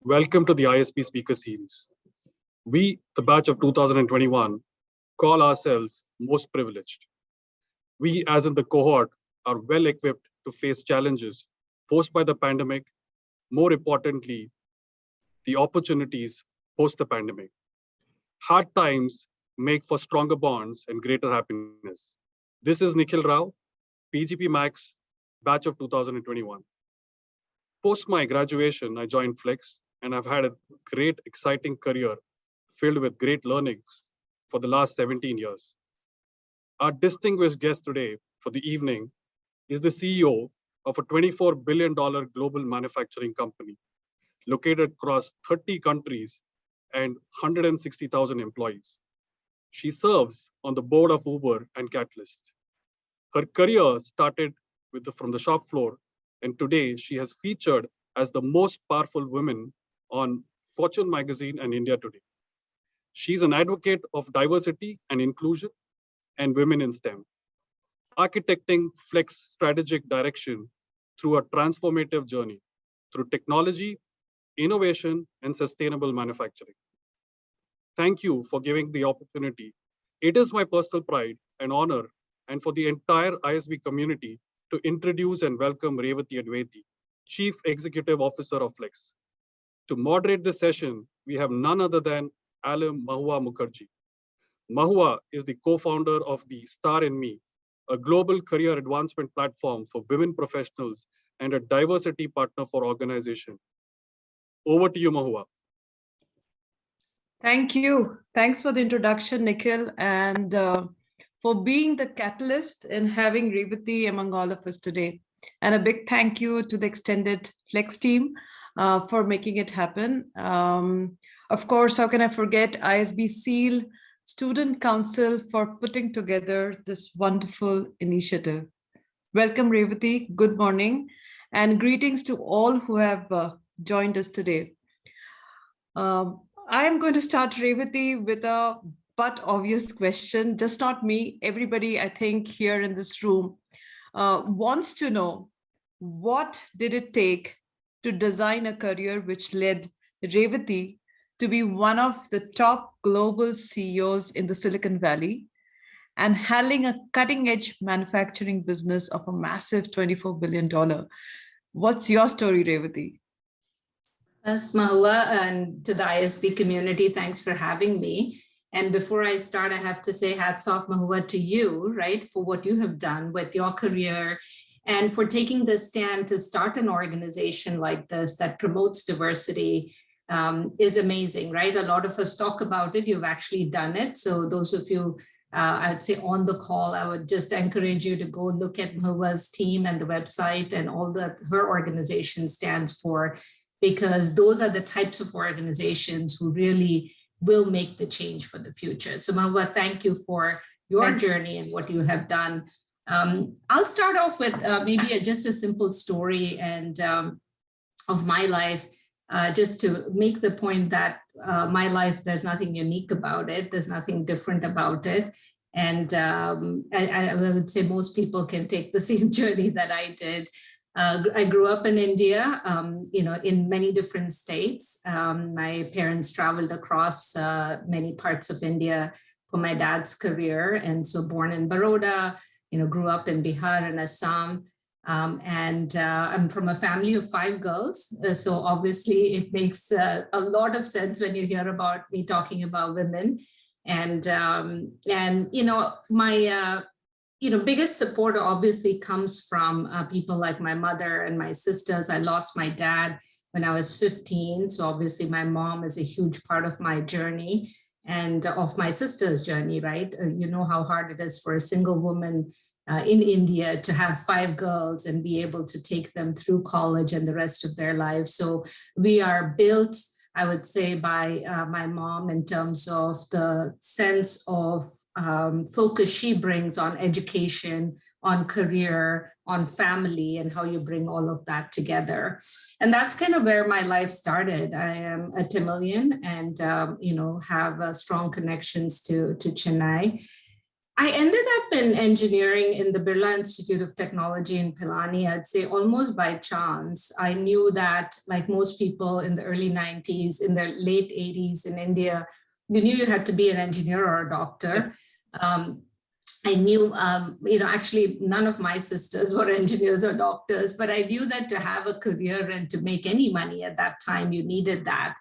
Welcome to the ISB Speaker Series. We, the batch of 2021, call ourselves most privileged. We, as in the cohort, are well equipped to face challenges posed by the pandemic, more importantly, the opportunities post the pandemic. Hard times make for stronger bonds and greater happiness. This is Nikhil Rao, PGPMAX, batch of 2021. Post my graduation, I joined Flex, and I've had a great, exciting career filled with great learnings for the last 17 years. Our distinguished guest today for the evening is the CEO of a $24 billion global manufacturing company located across 30 countries and 160,000 employees. She serves on the board of Uber and Catalyst. Her career started from the shop floor, and today she has featured as the most powerful woman on Fortune magazine and India Today. She's an advocate of diversity and inclusion and women in STEM, architecting Flex strategic direction through a transformative journey through technology, innovation, and sustainable manufacturing. Thank you for giving the opportunity. It is my personal pride and honor, and for the entire ISB community, to introduce and welcome Revathi Advaithi, Chief Executive Officer of Flex. To moderate this session, we have none other than Mahua Mukherjee. Mahua is the co-founder of the Star in Me, a global career advancement platform for women professionals and a diversity partner for organization. Over to you, Mahua. Thank you. Thanks for the introduction, Nikhil, and for being the catalyst in having Revathi among all of us today. And a big thank you to the extended Flex team for making it happen. Of course, how can I forget ISB SEAL Student Council for putting together this wonderful initiative. Welcome, Revathi. Good morning, and greetings to all who have joined us today. I am going to start, Revathi, with a but obvious question. Just not me, everybody I think here in this room wants to know, what did it take to design a career which led Revathi to be one of the top global CEOs in the Silicon Valley and handling a cutting-edge manufacturing business of a massive $24 billion. What's your story, Revathi? Yes, Mahua, and to the ISB community, thanks for having me. And before I start, I have to say hats off, Mahua, to you, right, for what you have done with your career and for taking the stand to start an organization like this that promotes diversity is amazing, right? A lot of us talk about it. You've actually done it. So those of you, I'd say on the call, I would just encourage you to go look at Mahua's team and the website and all that her organization stands for, because those are the types of organizations who really will make the change for the future. So Mahua, thank you for your journey and what you have done. I'll start off with maybe just a simple story and of my life, just to make the point that my life, there's nothing unique about it. There's nothing different about it. And I would say most people can take the same journey that I did. I grew up in India, in many different states. My parents traveled across many parts of India for my dad's career. And so born in Baroda, grew up in Bihar and Assam. And I'm from a family of 5 girls. So obviously it makes a lot of sense when you hear about me talking about women. And my biggest support obviously comes from people like my mother and my sisters. I lost my dad when I was 15. So obviously my mom is a huge part of my journey and of my sister's journey, right? You know how hard it is for a single woman in India to have 5 girls and be able to take them through college and the rest of their lives. So we are built, I would say, by my mom in terms of the sense of focus she brings on education, on career, on family, and how you bring all of that together. And that's kind of where my life started. I am a Tamilian and, have strong connections to Chennai. I ended up in engineering in the Birla Institute of Technology in Pilani, I'd say almost by chance. I knew that, like most people in the early 90s, in the late 80s in India, you knew you had to be an engineer or a doctor. I knew, actually none of my sisters were engineers or doctors, but I knew that to have a career and to make any money at that time, you needed that.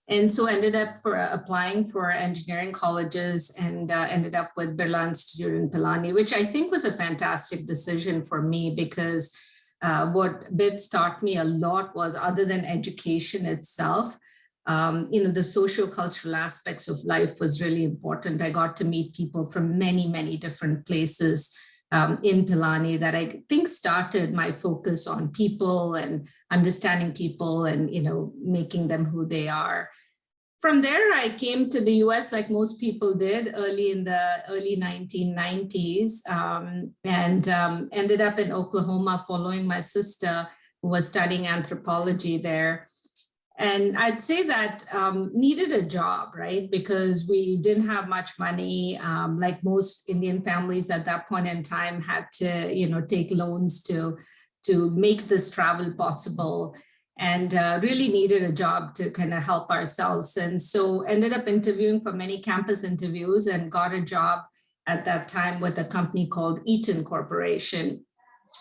And so ended up applying for engineering colleges and ended up with Birla Institute in Pilani, which I think was a fantastic decision for me because what BITS taught me a lot was, other than education itself, the socio-cultural aspects of life was really important. I got to meet people from many, many different places in Pilani that I think started my focus on people and understanding people and, making them who they are. From there, I came to the US like most people did in the early 1990s and ended up in Oklahoma following my sister who was studying anthropology there. And I'd say that needed a job, right? Because we didn't have much money, like most Indian families at that point in time had to, take loans to make this travel possible, and really needed a job to kind of help ourselves. And so ended up interviewing for many campus interviews and got a job at that time with a company called Eaton Corporation.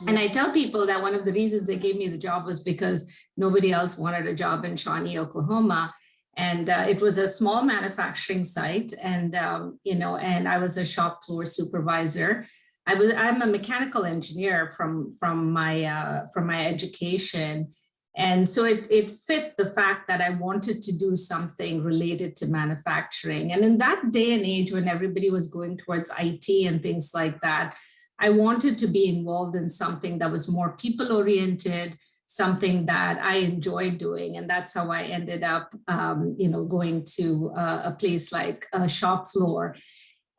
And I tell people that one of the reasons they gave me the job was because nobody else wanted a job in Shawnee, Oklahoma. And it was a small manufacturing site. And, and I was a shop floor supervisor. I'm a mechanical engineer from my education. And so it fit the fact that I wanted to do something related to manufacturing. And in that day and age when everybody was going towards IT and things like that, I wanted to be involved in something that was more people-oriented, something that I enjoyed doing. And that's how I ended up, going to a place like a shop floor.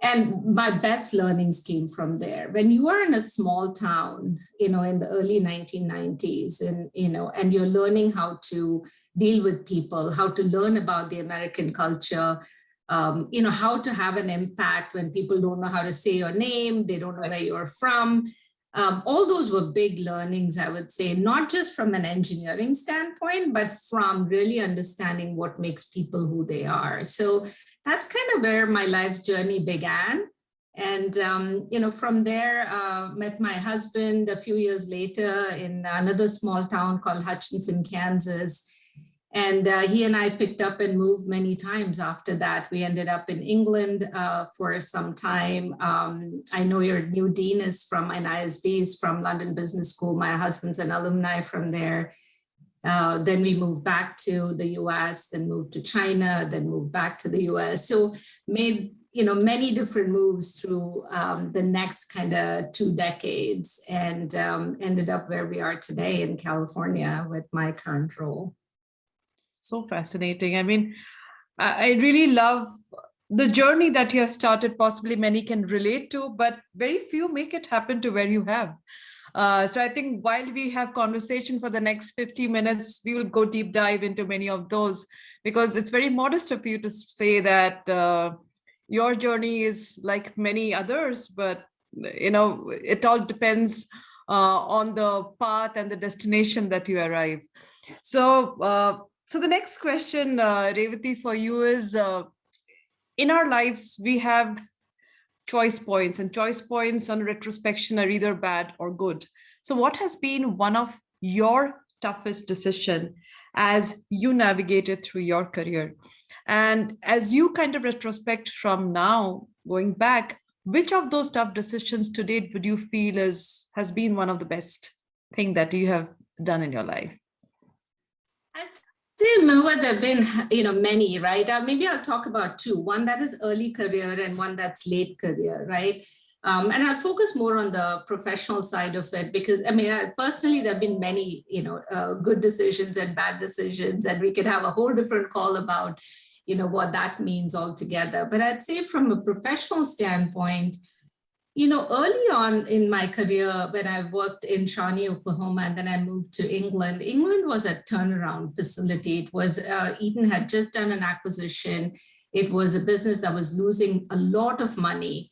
And my best learnings came from there. When you are in a small town, in the early 1990s, and you're learning how to deal with people, how to learn about the American culture, how to have an impact when people don't know how to say your name, they don't know where you're from. All those were big learnings, I would say, not just from an engineering standpoint, but from really understanding what makes people who they are. So that's kind of where my life's journey began. And, from there, met my husband a few years later in another small town called Hutchinson, Kansas. And he and I picked up and moved many times after that. We ended up in England for some time. I know your new dean is from an ISB, is from London Business School. My husband's an alumni from there. Then we moved back to the US, then moved to China, then moved back to the US. So made many different moves through the next kind of 2 decades, and ended up where we are today in California with my current role. So fascinating. I mean, I really love the journey that you have started. Possibly many can relate to, but very few make it happen to where you have. So I think while we have conversation for the next 50 minutes, we will go deep dive into many of those, because it's very modest of you to say that your journey is like many others, but it all depends on the path and the destination that you arrive. So the next question, Revathi, for you is, in our lives, we have choice points, and choice points on retrospection are either bad or good. So what has been one of your toughest decision as you navigated through your career? And as you kind of retrospect from now, going back, which of those tough decisions to date would you feel has been one of the best thing that you have done in your life? Mahua, there have been, many, right? Maybe I'll talk about 2. One that is early career and one that's late career, right? And I'll focus more on the professional side of it because, personally, there have been many, good decisions and bad decisions, and we could have a whole different call about, what that means altogether. But I'd say from a professional standpoint, early on in my career, when I worked in Shawnee, Oklahoma, and then I moved to England, England was a turnaround facility. It was, Eaton had just done an acquisition. It was a business that was losing a lot of money.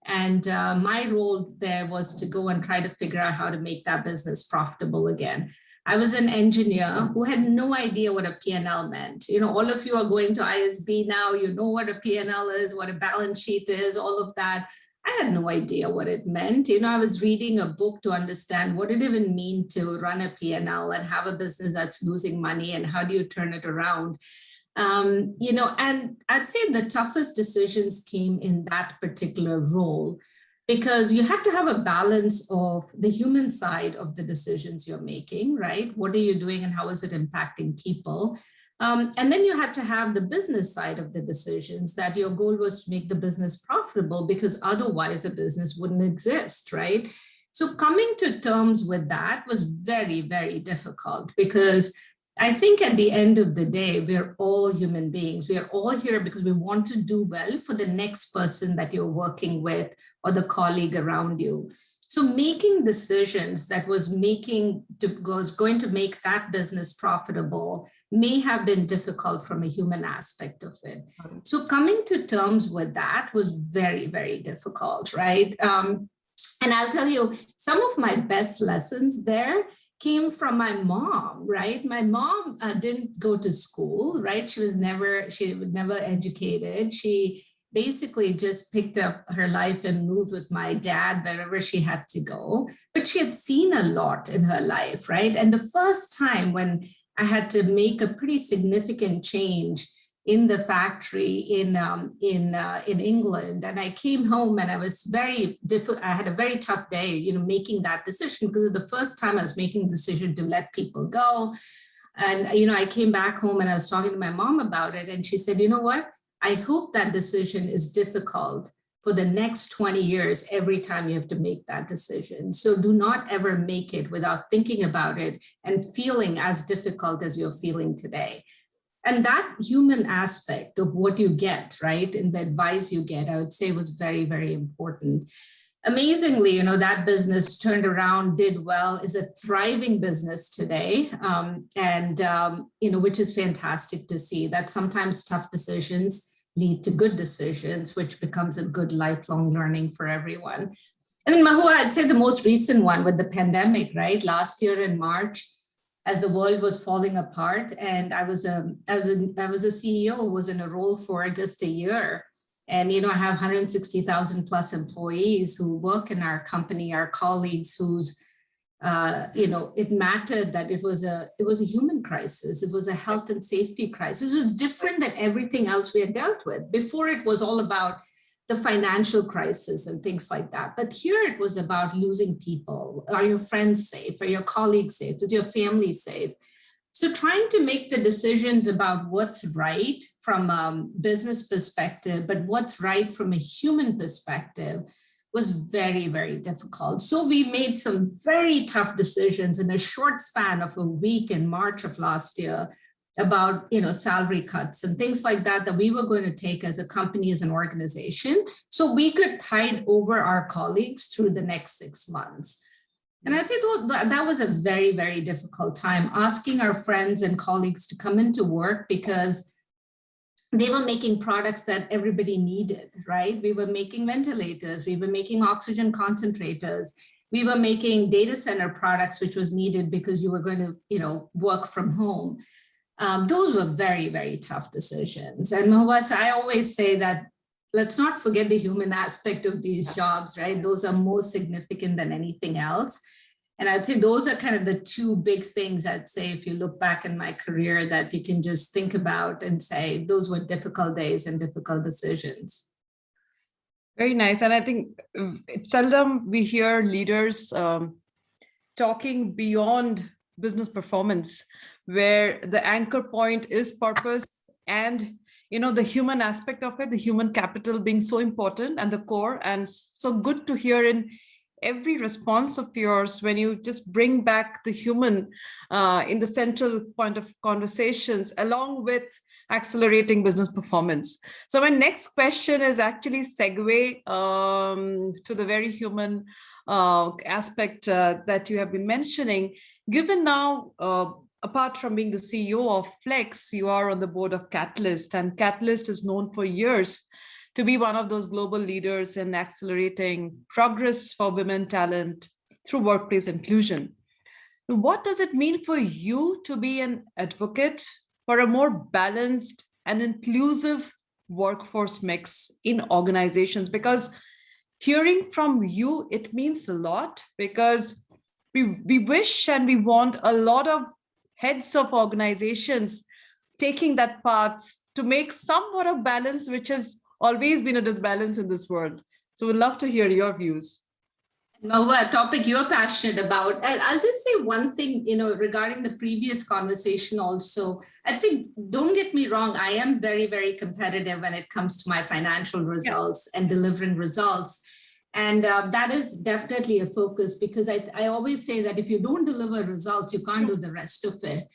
And my role there was to go and try to figure out how to make that business profitable again. I was an engineer who had no idea what a P&L meant. You know, all of you are going to ISB now, you know what a P&L is, what a balance sheet is, all of that. I had no idea what it meant. You know, I was reading a book to understand what it even mean to run a P&L and have a business that's losing money and how do you turn it around. You know, and I'd say the toughest decisions came in that particular role, because you have to have a balance of the human side of the decisions you're making, right? What are you doing and how is it impacting people? And then you had to have the business side of the decisions, that your goal was to make the business profitable, because otherwise the business wouldn't exist, right? So coming to terms with that was very, very difficult, because I think at the end of the day, we're all human beings. We are all here because we want to do well for the next person that you're working with or the colleague around you. So making decisions that was going to make that business profitable may have been difficult from a human aspect of it. So coming to terms with that was very, very difficult, right? And I'll tell you, some of my best lessons there came from my mom, right? My mom didn't go to school, right? She was never educated. She basically just picked up her life and moved with my dad wherever she had to go. But she had seen a lot in her life, right? And the first time when I had to make a pretty significant change in the factory in England, and I came home and I was I had a very tough day, you know, making that decision, because it was the first time I was making the decision to let people go. And, you know, I came back home and I was talking to my mom about it, and she said, you know what? I hope that decision is difficult for the next 20 years, every time you have to make that decision. So do not ever make it without thinking about it and feeling as difficult as you're feeling today. And that human aspect of what you get, right, and the advice you get, I would say was very, very important. Amazingly, you know, that business turned around, did well, is a thriving business today, you know, which is fantastic to see that sometimes tough decisions lead to good decisions, which becomes a good lifelong learning for everyone. And then Mahua, I'd say the most recent one with the pandemic, right? Last year in March, as the world was falling apart, and I was a CEO who was in a role for just a year. And, you know, I have 160,000 plus employees who work in our company, our colleagues whose, you know, it mattered that it was a human crisis. It was a health and safety crisis. It was different than everything else we had dealt with. Before, it was all about the financial crisis and things like that. But here it was about losing people. Are your friends safe? Are your colleagues safe? Is your family safe? So trying to make the decisions about what's right from a business perspective, but what's right from a human perspective was very, very difficult. So we made some very tough decisions in a short span of a week in March of last year about, you know, salary cuts and things like that we were going to take as a company, as an organization, so we could tide over our colleagues through the next 6 months. And I'd say that was a very, very difficult time, asking our friends and colleagues to come into work because they were making products that everybody needed, right? We were making ventilators, we were making oxygen concentrators, we were making data center products, which was needed because you were going to, you know, work from home. Those were very, very tough decisions. And Mahua, so I always say that let's not forget the human aspect of these jobs, right? Those are more significant than anything else. And I'd say those are kind of the two big things I'd say, if you look back in my career, that you can just think about and say, those were difficult days and difficult decisions. Very nice. And I think seldom we hear leaders talking beyond business performance, where the anchor point is purpose and, you know, the human aspect of it, the human capital being so important and the core. And so good to hear in every response of yours when you just bring back the human in the central point of conversations, along with accelerating business performance. So my next question is actually segue to the very human aspect that you have been mentioning. Given now, apart from being the CEO of Flex, you are on the board of Catalyst, and Catalyst is known for years to be one of those global leaders in accelerating progress for women talent through workplace inclusion. What does it mean for you to be an advocate for a more balanced and inclusive workforce mix in organizations? Because hearing from you, it means a lot, because we wish and we want a lot of heads of organizations taking that path to make somewhat of balance, which has always been a disbalance in this world. So we'd love to hear your views. Mahua, a topic you're passionate about. I'll just say one thing, regarding the previous conversation also. I'd say, don't get me wrong, I am very, very competitive when it comes to my financial results and delivering results. And that is definitely a focus, because I always say that if you don't deliver results, you can't do the rest of it.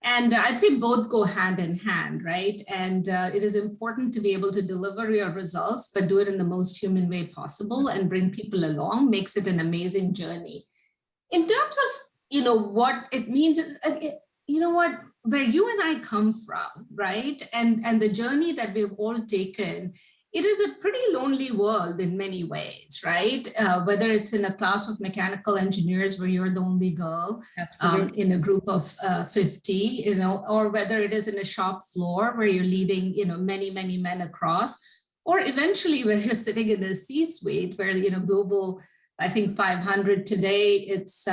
And I'd say both go hand in hand, right? And it is important to be able to deliver your results, but do it in the most human way possible and bring people along, makes it an amazing journey. In terms of, what it means, where you and I come from, right? And the journey that we've all taken, it is a pretty lonely world in many ways, right? Whether it's in a class of mechanical engineers where you're the only girl in a group of 50, or whether it is in a shop floor where you're leading, many, many men across, or eventually where you're sitting in a C-suite where, global, I think 500 today, it's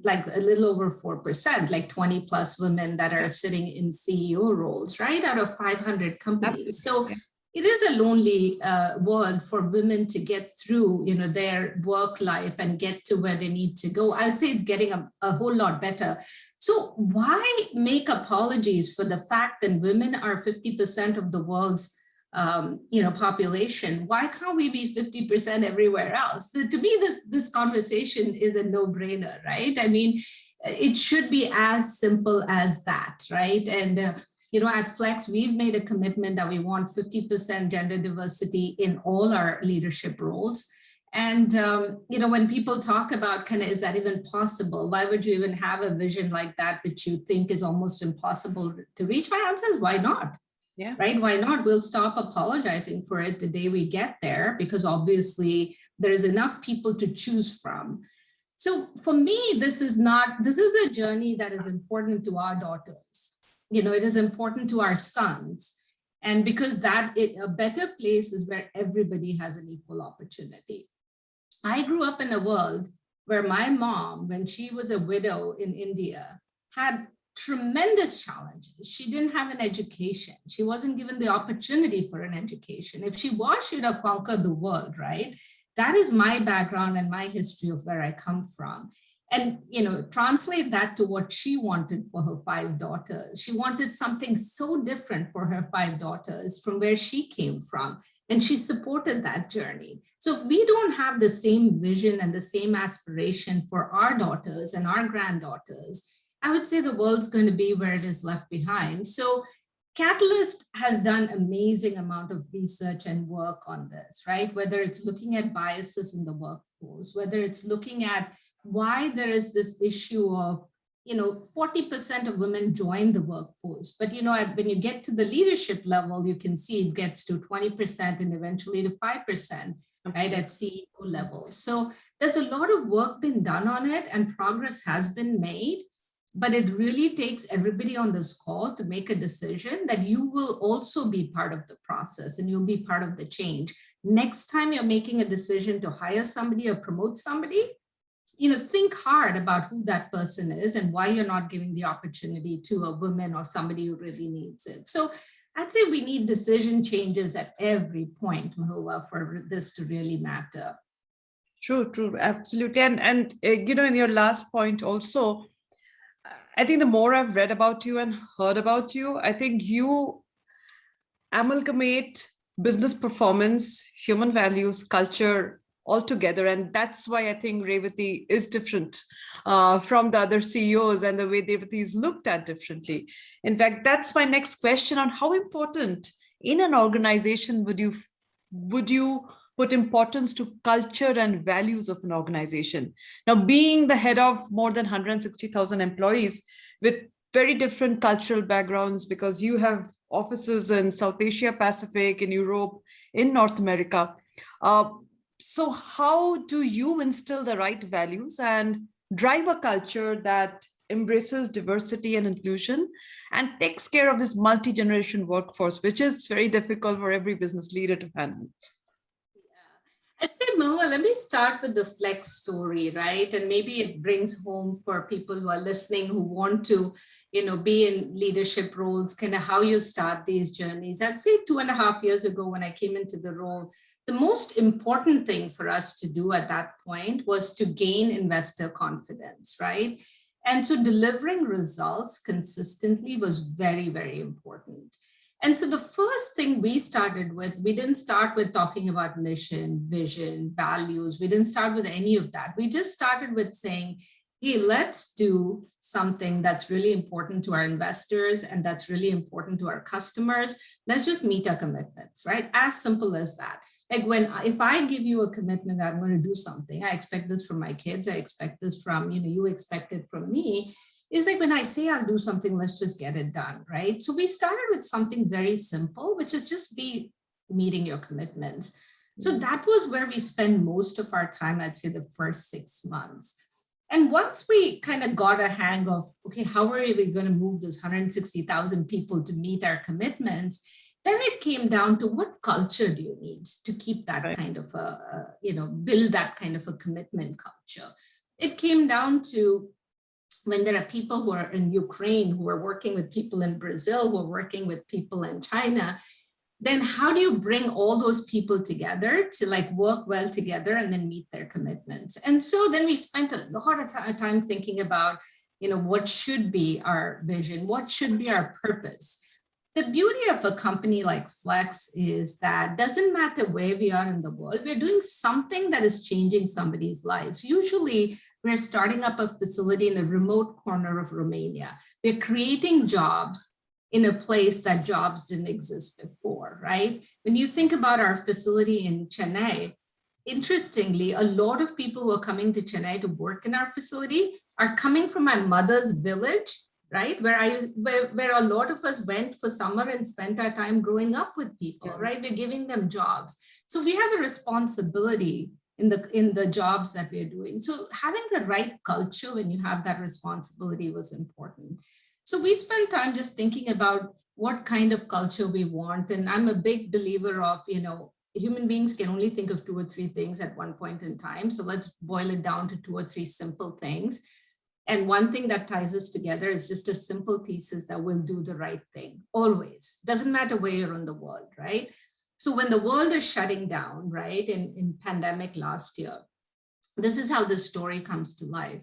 like a little over 4%, like 20 plus women that are sitting in CEO roles, right? Out of 500 companies. Absolutely. So it is a lonely world for women to get through, their work life and get to where they need to go. I'd say it's getting a whole lot better. So why make apologies for the fact that women are 50% of the world's population? Why can't we be 50% everywhere else? To me, this conversation is a no-brainer, right? I mean, it should be as simple as that, right? And at Flex, we've made a commitment that we want 50% gender diversity in all our leadership roles. And, when people talk about is that even possible? Why would you even have a vision like that, which you think is almost impossible to reach? My answer is why not? Yeah. Right? Why not? We'll stop apologizing for it the day we get there, because obviously there's enough people to choose from. So for me, this is a journey that is important to our daughters. It is important to our sons. And because a better place is where everybody has an equal opportunity. I grew up in a world where my mom, when she was a widow in India, had tremendous challenges. She didn't have an education. She wasn't given the opportunity for an education. If she was, she'd have conquered the world, right? That is my background and my history of where I come from. And, translate that to what she wanted for her 5 daughters. She wanted something so different for her 5 daughters from where she came from. And she supported that journey. So if we don't have the same vision and the same aspiration for our daughters and our granddaughters, I would say the world's going to be where it is left behind. So Catalyst has done amazing amount of research and work on this, right? Whether it's looking at biases in the workforce, whether it's looking at why there is this issue of, 40% of women join the workforce. But, when you get to the leadership level, you can see it gets to 20% and eventually to 5%, right, at CEO level. So there's a lot of work been done on it and progress has been made. But it really takes everybody on this call to make a decision that you will also be part of the process and you'll be part of the change. Next time you're making a decision to hire somebody or promote somebody, think hard about who that person is and why you're not giving the opportunity to a woman or somebody who really needs it. So I'd say we need decision changes at every point, Mahua, for this to really matter. True, absolutely. And in your last point also, I think the more I've read about you and heard about you, I think you amalgamate business performance, human values, culture all together. And that's why I think Revathi is different from the other CEOs, and the way Revathi is looked at differently. In fact, that's my next question on how important in an organization would you put importance to culture and values of an organization. Now, being the head of more than 160,000 employees with very different cultural backgrounds, because you have offices in South Asia, Pacific, in Europe, in North America. So how do you instill the right values and drive a culture that embraces diversity and inclusion and takes care of this multi-generation workforce, which is very difficult for every business leader to handle? I'd say, Mahua, let me start with the flex story, right? And maybe it brings home for people who are listening, who want to, be in leadership roles, kind of how you start these journeys. I'd say 2.5 years ago, when I came into the role, the most important thing for us to do at that point was to gain investor confidence, right? And so delivering results consistently was very, very important. And so the first thing we started with, we didn't start with talking about mission, vision, values. We didn't start with any of that. We just started with saying, hey, let's do something that's really important to our investors and that's really important to our customers. Let's just meet our commitments, right? As simple as that. Like if I give you a commitment that I'm going to do something, I expect this from my kids, I expect this from, you expect it from me. It's like when I say I'll do something, let's just get it done, right? So we started with something very simple, which is just be meeting your commitments. So that was where we spend most of our time, I'd say the first 6 months. And once we kind of got a hang of, okay, how are we going to move those 160,000 people to meet our commitments? Then it came down to what culture do you need to keep that kind of build that kind of a commitment culture. It came down to when there are people who are in Ukraine, who are working with people in Brazil, who are working with people in China, then how do you bring all those people together to like work well together and then meet their commitments? And so then we spent a lot of time thinking about, what should be our vision? What should be our purpose? The beauty of a company like Flex is that doesn't matter where we are in the world, we're doing something that is changing somebody's lives. Usually we're starting up a facility in a remote corner of Romania. We're creating jobs in a place that jobs didn't exist before, right? When you think about our facility in Chennai, interestingly, a lot of people who are coming to Chennai to work in our facility are coming from my mother's village, right? Where a lot of us went for summer and spent our time growing up with people, right? We're giving them jobs. So we have a responsibility in the jobs that we're doing. So having the right culture when you have that responsibility was important. So we spent time just thinking about what kind of culture we want. And I'm a big believer of, human beings can only think of 2 or 3 things at one point in time. So let's boil it down to 2 or 3 simple things. And one thing that ties us together is just a simple thesis that we'll do the right thing, always. Doesn't matter where you're in the world, right? So when the world is shutting down, right, in pandemic last year, this is how this story comes to life.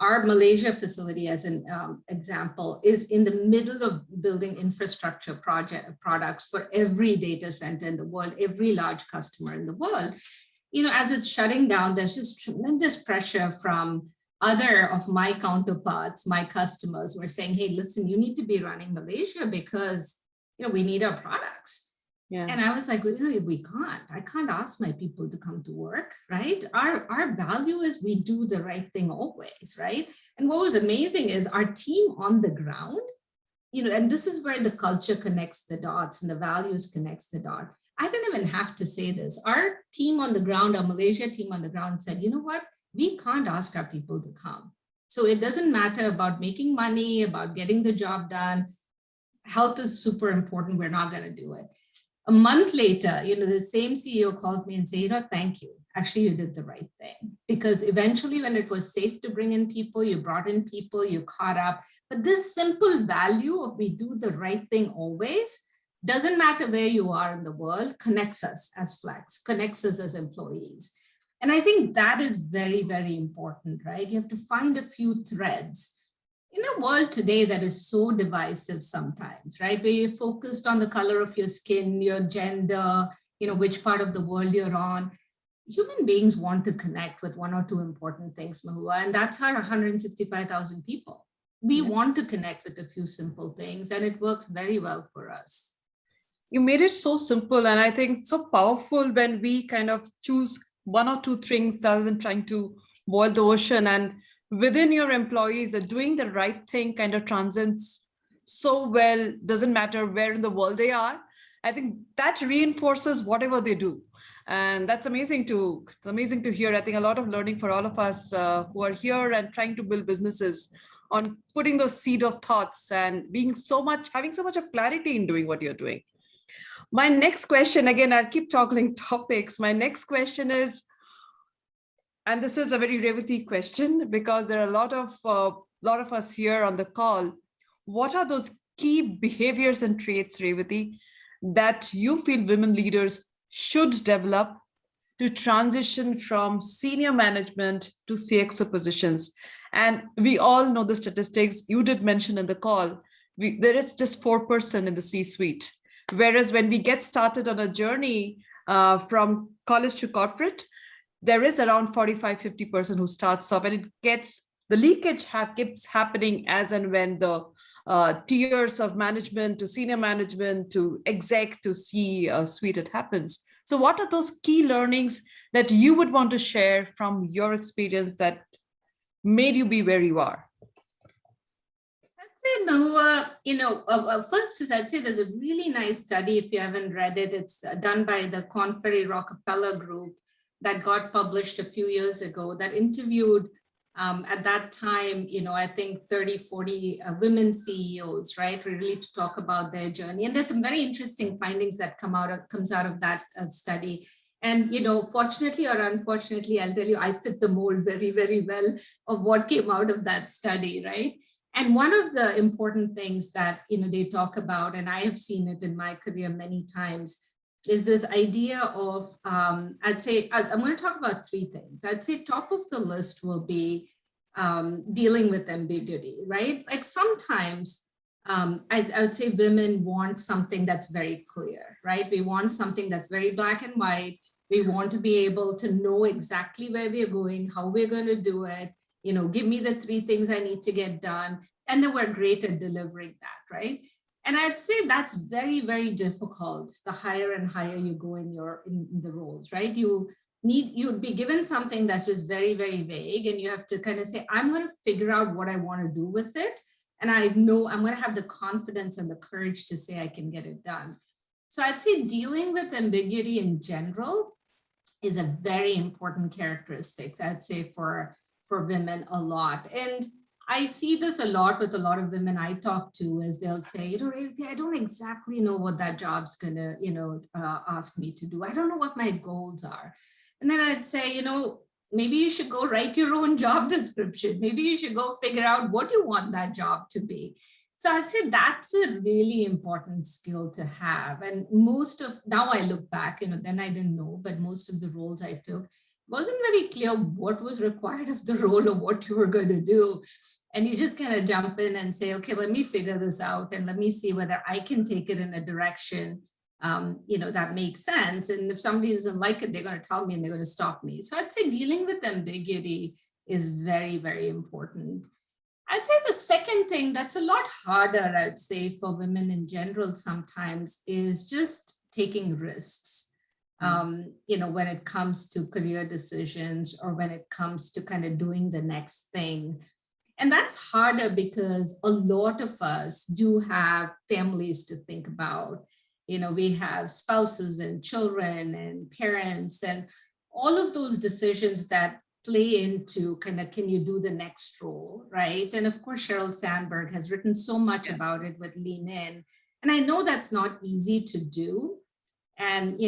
Our Malaysia facility, as an example, is in the middle of building infrastructure products for every data center in the world, every large customer in the world. As it's shutting down, there's just tremendous pressure from other of my counterparts, my customers, were saying, hey, listen, you need to be running Malaysia because, we need our products. Yeah. And I was like, I can't ask my people to come to work, right? Our value is we do the right thing always, right? And what was amazing is our team on the ground, and this is where the culture connects the dots and the values connects the dot. I didn't even have to say this. Our team on the ground, our Malaysia team on the ground said, you know what? We can't ask our people to come. So it doesn't matter about making money, about getting the job done. Health is super important. We're not going to do it. A month later, the same CEO calls me and say, thank you. Actually, you did the right thing. Because eventually when it was safe to bring in people, you brought in people, you caught up. But this simple value of we do the right thing always, doesn't matter where you are in the world, connects us as Flex, connects us as employees. And I think that is very, very important, right? You have to find a few threads. In a world today that is so divisive sometimes, right? Where you're focused on the color of your skin, your gender, which part of the world you're on. Human beings want to connect with 1 or 2 important things, Mahua, and that's our 165,000 people. We want to connect with a few simple things, and it works very well for us. You made it so simple, and I think so powerful when we kind of choose 1 or 2 things rather than trying to boil the ocean. And within your employees, doing the right thing kind of transcends so well, doesn't matter where in the world they are. I think that reinforces whatever they do. And that's amazing it's amazing to hear. I think a lot of learning for all of us who are here and trying to build businesses on putting those seed of thoughts and having so much of clarity in doing what you're doing. My next question, again, I'll keep toggling topics. My next question is, and this is a very Revathi question because there are a lot of us here on the call. What are those key behaviors and traits, Revathi, that you feel women leaders should develop to transition from senior management to CXO positions? And we all know the statistics. You did mention in the call, there is just 4% in the C-suite. Whereas when we get started on a journey from college to corporate, there is around 45-50% who starts off, and the leakage keeps happening as and when the tiers of management to senior management to exec to C-suite it happens. So what are those key learnings that you would want to share from your experience that made you be where you are? I'd say, Mahua, first is I'd say there's a really nice study, if you haven't read it, it's done by the Korn Ferry Rockefeller Group that got published a few years ago that interviewed at that time, I think 30, 40 women CEOs, right, really to talk about their journey. And there's some very interesting findings that comes out of that study. And, fortunately or unfortunately, I'll tell you, I fit the mold very, very well of what came out of that study, right? And one of the important things that, they talk about, and I have seen it in my career many times, is this idea of, I'd say, I'm going to talk about three things. I'd say top of the list will be dealing with ambiguity, right? Like sometimes I would say women want something that's very clear, right? We want something that's very black and white. We want to be able to know exactly where we're going, how we're going to do it, give me the three things I need to get done. And then we're great at delivering that, right? And I'd say that's very, very difficult the higher and higher you go in the roles, right? You'd be given something that's just very, very vague, and you have to kind of say, I'm going to figure out what I want to do with it. And I know I'm going to have the confidence and the courage to say I can get it done. So I'd say dealing with ambiguity in general is a very important characteristic, I'd say, for women a lot. And I see this a lot with a lot of women I talk to, as they'll say, Revathi, I don't exactly know what that job's gonna, ask me to do. I don't know what my goals are. And then I'd say, maybe you should go write your own job description. Maybe you should go figure out what you want that job to be. So I'd say that's a really important skill to have. And now I look back, then I didn't know, but most of the roles I took, wasn't very clear what was required of the role or what you were going to do. And you just kind of jump in and say, okay, let me figure this out and let me see whether I can take it in a direction, that makes sense. And if somebody doesn't like it, they're going to tell me and they're going to stop me. So I'd say dealing with ambiguity is very, very important. I'd say the second thing that's a lot harder, I'd say, for women in general sometimes is just taking risks. When it comes to career decisions or when it comes to kind of doing the next thing. And that's harder because a lot of us do have families to think about. We have spouses and children and parents and all of those decisions that play into kind of, can you do the next role, right? And of course, Sheryl Sandberg has written so much about it with Lean In. And I know that's not easy to do. And,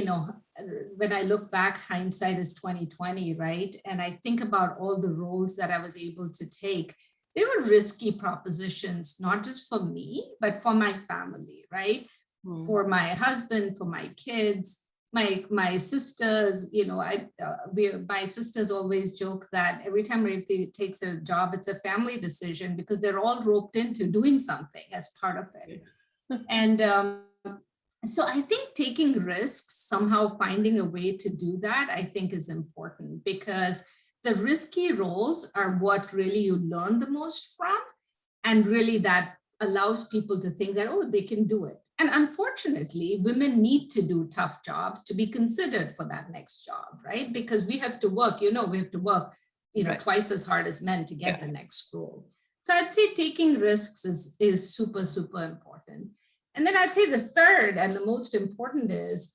when I look back, hindsight is 2020, right? And I think about all the roles that I was able to take. They were risky propositions, not just for me, but for my family, right? For my husband, for my kids, my sisters, my sisters always joke that every time Revathi takes a job, it's a family decision because they're all roped into doing something as part of it. And so I think taking risks, somehow finding a way to do that, I think is important because the risky roles are what really you learn the most from. And really that allows people to think that, they can do it. And unfortunately, women need to do tough jobs to be considered for that next job, right? Because we have to work, we have to work, right, twice as hard as men to get the next role. So I'd say taking risks is super, super important. And then I'd say the third and the most important is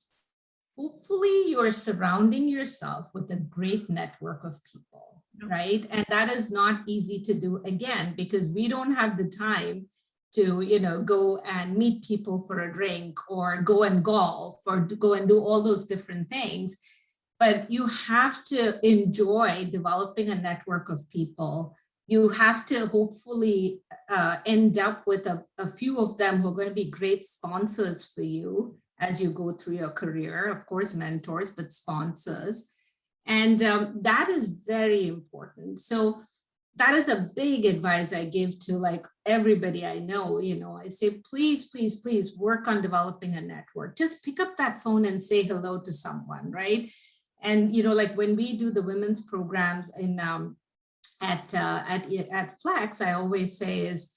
hopefully you're surrounding yourself with a great network of people, right? And that is not easy to do, again, because we don't have the time to, go and meet people for a drink or go and golf or go and do all those different things. But you have to enjoy developing a network of people. You have to hopefully end up with a few of them who are going to be great sponsors for you as you go through your career, of course, mentors, but sponsors. And that is very important. So that is a big advice I give to like everybody I know. I say, please, please, please work on developing a network. Just pick up that phone and say hello to someone, right? And, like when we do the women's programs in at Flex, I always say is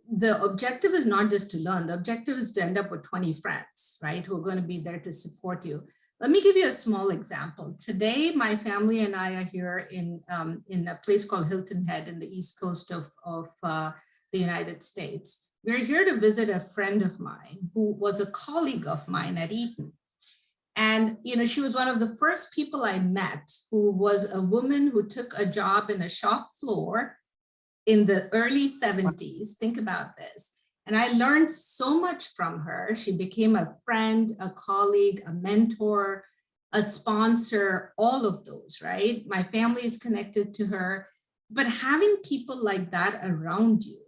the objective is not just to learn. The objective is to end up with 20 friends, right? Who are going to be there to support you. Let me give you a small example. Today, my family and I are here in a place called Hilton Head in the East Coast of the United States. We're here to visit a friend of mine who was a colleague of mine at Eton. And, she was one of the first people I met who was a woman who took a job in a shop floor in the early 70s. Think about this. And I learned so much from her. She became a friend, a colleague, a mentor, a sponsor, all of those, right? My family is connected to her. But having people like that around you,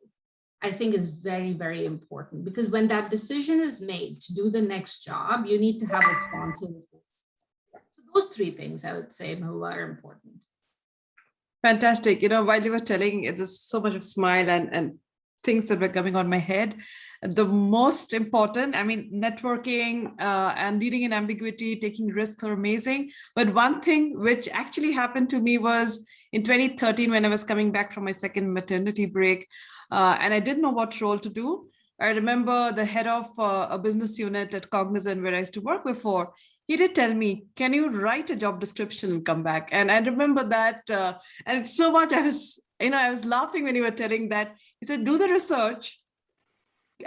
I think is very, very important, because when that decision is made to do the next job, you need to have a sponsor. So those three things I would say, Mahua, are important. Fantastic. While you were telling, it was so much of smile and things that were coming on my head. The most important, networking and leading in ambiguity, taking risks are amazing. But one thing which actually happened to me was in 2013, when I was coming back from my second maternity break, and I didn't know what role to do. I remember the head of a business unit at Cognizant, where I used to work before, he did tell me, can you write a job description and come back? And I remember that, and so much I was laughing when you were telling that. He said, do the research.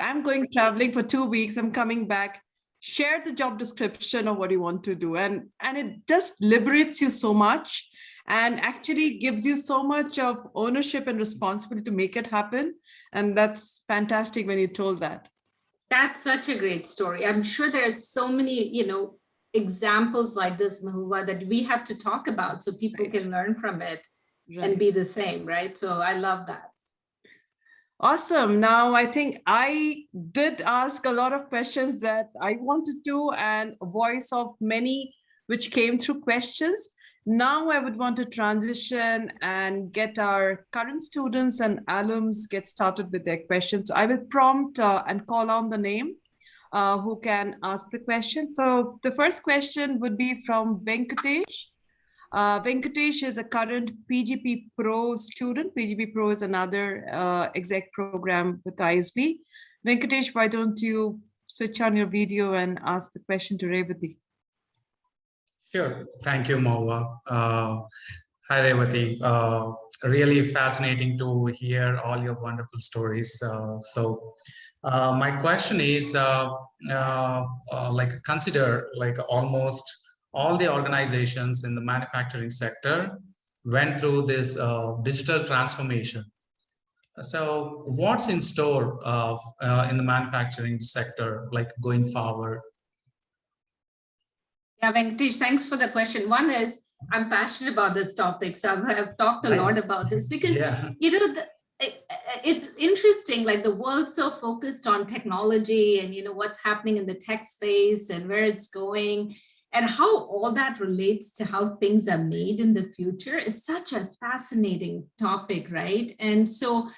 I'm going traveling for 2 weeks. I'm coming back. Share the job description of what you want to do. And it just liberates you so much and actually gives you so much of ownership and responsibility to make it happen. And that's fantastic when you told that. That's such a great story. I'm sure there's so many, examples like this, Mahua, that we have to talk about so people can learn from it and be the same, right? So I love that. Awesome. Now, I think I did ask a lot of questions that I wanted to, and a voice of many which came through questions. Now I would want to transition and get our current students and alums get started with their questions. So I will prompt and call on the name who can ask the question. So the first question would be from Venkatesh. Venkatesh is a current PGP Pro student. PGP Pro is another exec program with ISB. Venkatesh, why don't you switch on your video and ask the question to Revathi? Sure. Thank you, Mahua. Hi, Revathi. Really fascinating to hear all your wonderful stories. My question is, consider almost all the organizations in the manufacturing sector went through this digital transformation. So what's in store in the manufacturing sector, going forward? Yeah, Venkatesh, thanks for the question. One is, I'm passionate about this topic, so I've talked a lot about this because, it's interesting, like the world's so focused on technology and, what's happening in the tech space and where it's going and how all that relates to how things are made in the future is such a fascinating topic, right? And so,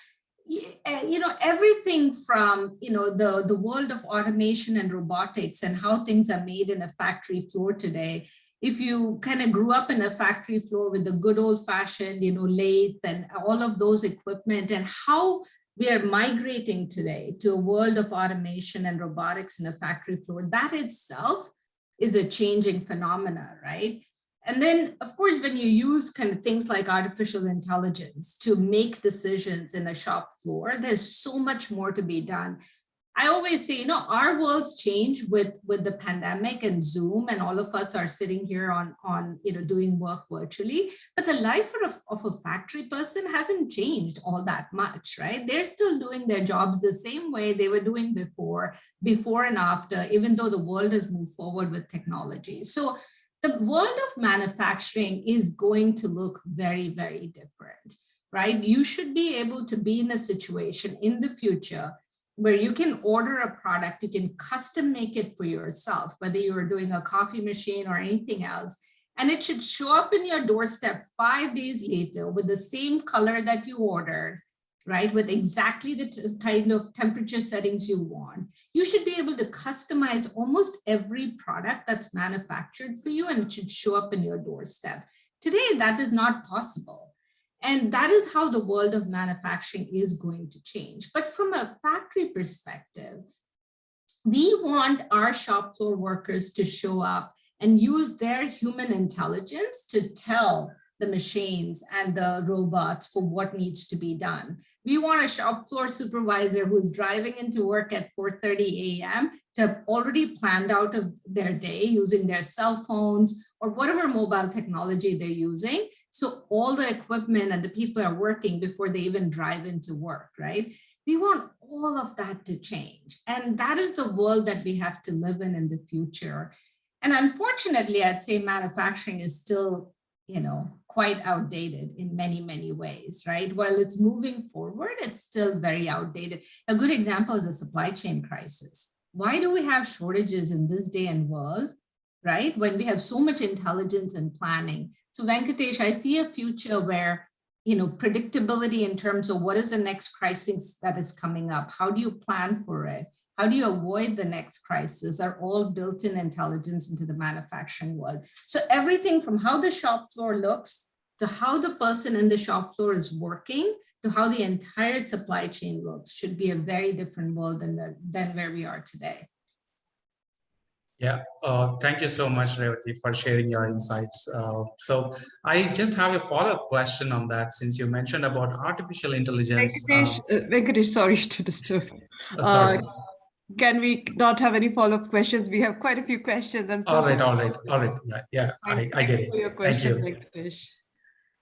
everything from, the world of automation and robotics and how things are made in a factory floor today. If you kind of grew up in a factory floor with the good old fashioned, lathe and all of those equipment and how we are migrating today to a world of automation and robotics in a factory floor, that itself is a changing phenomena, right? And then, of course, when you use kind of things like artificial intelligence to make decisions in a shop floor, there's so much more to be done. I always say, our worlds change with the pandemic and Zoom, and all of us are sitting here on doing work virtually. But the life of a factory person hasn't changed all that much, right? They're still doing their jobs the same way they were doing before and after, even though the world has moved forward with technology. So the world of manufacturing is going to look very, very different, right? You should be able to be in a situation in the future where you can order a product, you can custom make it for yourself, whether you're doing a coffee machine or anything else, and it should show up in your doorstep 5 days later with the same color that you ordered, right? With exactly the kind of temperature settings you want. You should be able to customize almost every product that's manufactured for you, and it should show up in your doorstep. Today, that is not possible. And that is how the world of manufacturing is going to change. But from a factory perspective, we want our shop floor workers to show up and use their human intelligence to tell the machines and the robots for what needs to be done. We want a shop floor supervisor who's driving into work at 4:30 a.m. to have already planned out of their day using their cell phones or whatever mobile technology they're using. So all the equipment and the people are working before they even drive into work, right? We want all of that to change. And that is the world that we have to live in the future. And unfortunately, I'd say manufacturing is still, quite outdated in many, many ways, right? While it's moving forward, it's still very outdated. A good example is the supply chain crisis. Why do we have shortages in this day and world, right? When we have so much intelligence and planning. So Venkatesh, I see a future where, predictability in terms of what is the next crisis that is coming up? How do you plan for it? How do you avoid the next crisis are all built-in intelligence into the manufacturing world. So everything from how the shop floor looks to how the person in the shop floor is working to how the entire supply chain looks should be a very different world than where we are today. Yeah, thank you so much, Revathi, for sharing your insights. So I just have a follow-up question on that, since you mentioned about artificial intelligence. Venkatesh, sorry to disturb. Sorry. Can we not have any follow-up questions? We have quite a few questions. I'm so sorry. All right. Yeah, I get it. For your question, Venkatesh.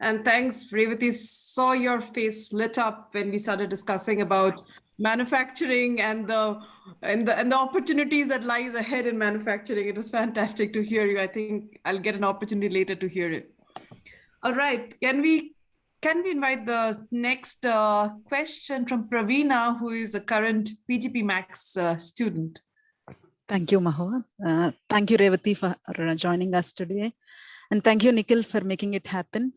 And thanks, Revathi. Saw your face lit up when we started discussing about manufacturing and the opportunities that lies ahead in manufacturing. It was fantastic to hear you. I think I'll get an opportunity later to hear it. All right, can we invite the next question from Praveena, who is a current PGPMAX student? Thank you, Mahua. Thank you, Revathi, for joining us today. And thank you, Nikhil, for making it happen.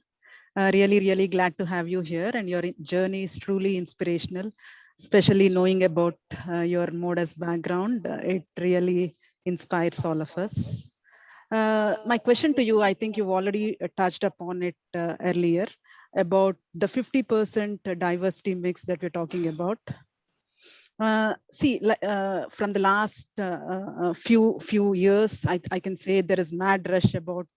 Really glad to have you here, and your journey is truly inspirational, especially knowing about your modest background. It really inspires all of us. My question to you, I think you've already touched upon it earlier, about the 50% diversity mix that we're talking about. From the last few years, I can say there is mad rush about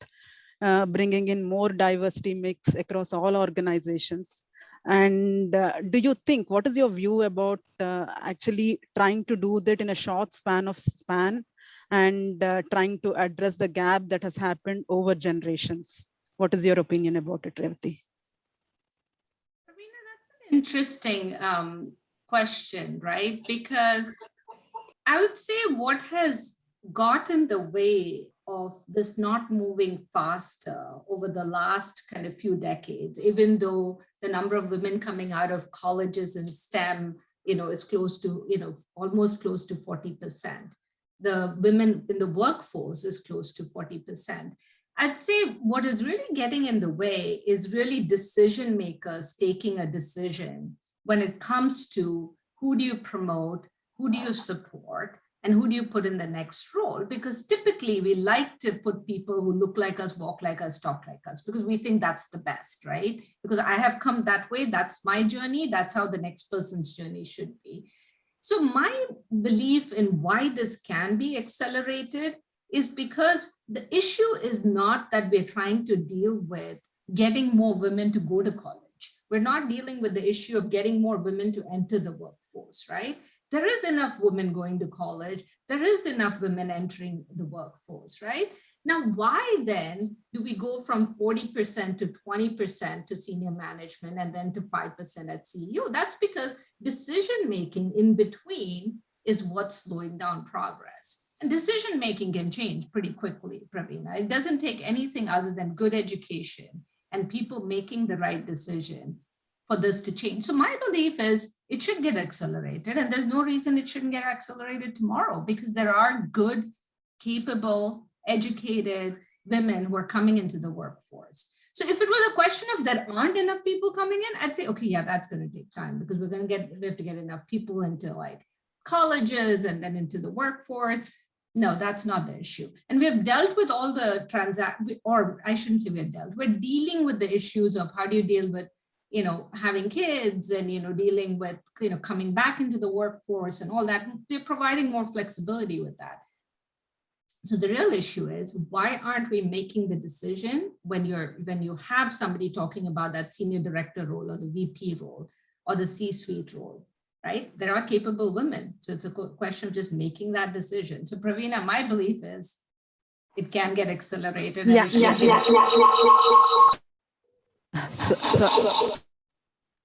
bringing in more diversity mix across all organizations. And do you think, what is your view about actually trying to do that in a short span and trying to address the gap that has happened over generations? What is your opinion about it, Revathi? That's an interesting question, right? Because I would say what has got in the way of this not moving faster over the last kind of few decades, even though the number of women coming out of colleges in STEM, is close to, almost close to 40%. The women in the workforce is close to 40%. I'd say what is really getting in the way is really decision makers taking a decision when it comes to who do you promote, who do you support, and who do you put in the next role? Because typically we like to put people who look like us, walk like us, talk like us, because we think that's the best, right? Because I have come that way, that's my journey, that's how the next person's journey should be. So my belief in why this can be accelerated is because the issue is not that we're trying to deal with getting more women to go to college. We're not dealing with the issue of getting more women to enter the workforce, right? There is enough women going to college. There is enough women entering the workforce, right? Now, why then do we go from 40% to 20% to senior management and then to 5% at CEO? That's because decision-making in between is what's slowing down progress. And decision-making can change pretty quickly, Praveena. It doesn't take anything other than good education and people making the right decision for this to change. So my belief is it should get accelerated, and there's no reason it shouldn't get accelerated tomorrow, because there are good, capable, educated women who are coming into the workforce. So if it was a question of there aren't enough people coming in, I'd say, okay, yeah, that's going to take time, because we have to get enough people into like colleges and then into the workforce. No, that's not the issue. And we have dealt with all the or I shouldn't say we're dealing with the issues of how do you deal with, having kids and, dealing with, coming back into the workforce and all that. We're providing more flexibility with that. So the real issue is, why aren't we making the decision when you have somebody talking about that senior director role or the VP role or the C-suite role? Right? There are capable women. So it's a question of just making that decision. So Praveena, my belief is it can get accelerated. Yeah.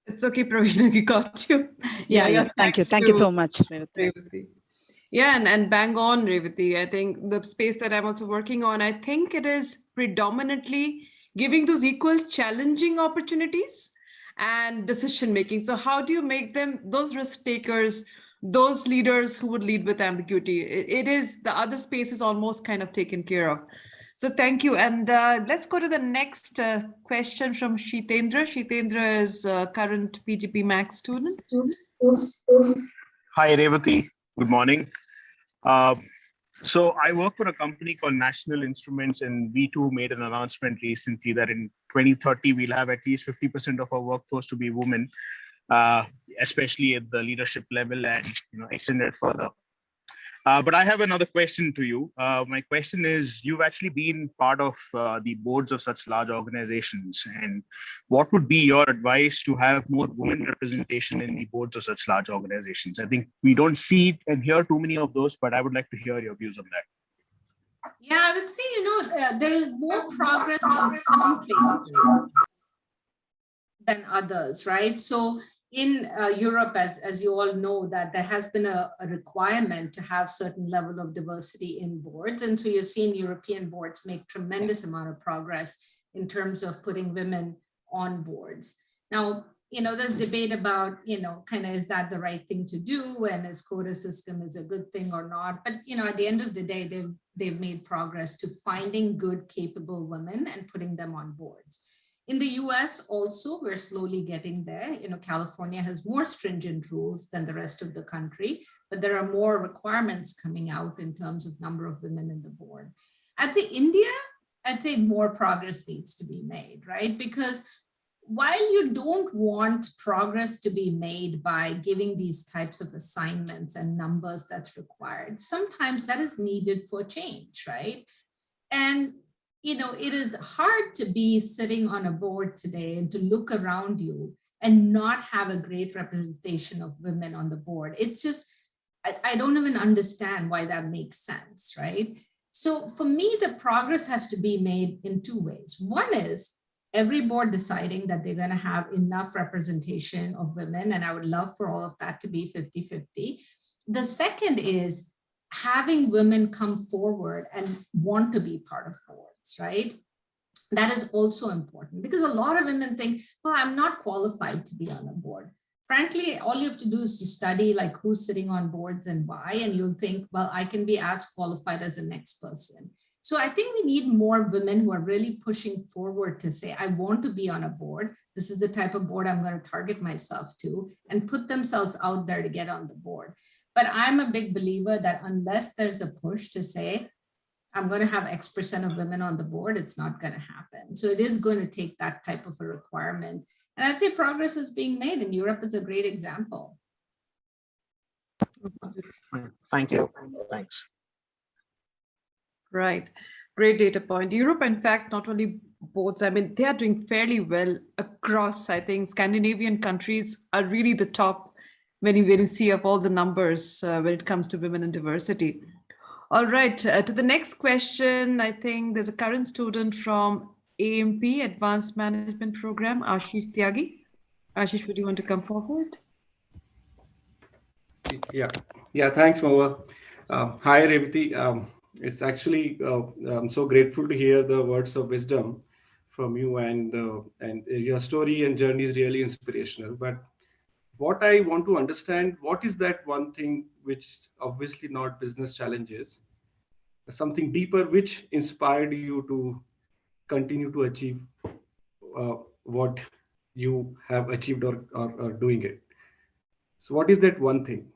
It's okay, Praveena, we got you. Yeah. Thank you so much, Revathi. Yeah, and bang on, Revathi. I think the space that I'm also working on, I think it is predominantly giving those equal challenging opportunities and decision making. So how do you make them those risk takers, those leaders who would lead with ambiguity? It is the other space is almost kind of taken care of. So thank you. And let's go to the next question from Shitendra. Shitendra is a current PGPMAX student. Hi, Revathi. Good morning. So I work for a company called National Instruments, and we too made an announcement recently that in 2030, we'll have at least 50% of our workforce to be women, especially at the leadership level, and extend it further. But I have another question to you. My question is, you've actually been part of the boards of such large organizations, and what would be your advice to have more women representation in the boards of such large organizations? I think we don't see and hear too many of those, but I would like to hear your views on that. Yeah, I would say, there is more progress in some places than others, right? So in Europe, as you all know, that there has been a requirement to have certain level of diversity in boards. And so you've seen European boards make tremendous amount of progress in terms of putting women on boards. Now, there's debate about, kind of, is that the right thing to do? And is quota system is a good thing or not? But, at the end of the day, they've made progress to finding good, capable women and putting them on boards. In the US also, we're slowly getting there. California has more stringent rules than the rest of the country, but there are more requirements coming out in terms of number of women in the board. I'd say India, more progress needs to be made, right? Because while you don't want progress to be made by giving these types of assignments and numbers that's required, sometimes that is needed for change, right? And it is hard to be sitting on a board today and to look around you and not have a great representation of women on the board. It's just, I don't even understand why that makes sense, right? So for me, the progress has to be made in two ways. One is every board deciding that they're going to have enough representation of women, and I would love for all of that to be 50-50. The second is having women come forward and want to be part of boards, right? That is also important, because a lot of women think, well, I'm not qualified to be on a board. Frankly, all you have to do is to study like who's sitting on boards and why, and you'll think, well, I can be as qualified as the next person. So I think we need more women who are really pushing forward to say, I want to be on a board. This is the type of board I'm going to target myself to, and put themselves out there to get on the board. But I'm a big believer that unless there's a push to say, I'm going to have X% of women on the board, it's not going to happen. So it is going to take that type of a requirement. And I'd say progress is being made, and Europe is a great example. Thank you. Thanks. Right. Great data point. Europe, in fact, not only boards, I mean, they are doing fairly well across. I think Scandinavian countries are really the top when you see of all the numbers when it comes to women and diversity. All right, to the next question, I think there's a current student from AMP, Advanced Management Program, Ashish Tyagi. Ashish, would you want to come forward? Yeah, thanks, Mahua. Hi, Revathi. It's actually, I'm so grateful to hear the words of wisdom from you, and your story and journey is really inspirational. But what I want to understand, what is that one thing which obviously not business challenges, something deeper which inspired you to continue to achieve what you have achieved or doing it? So what is that one thing?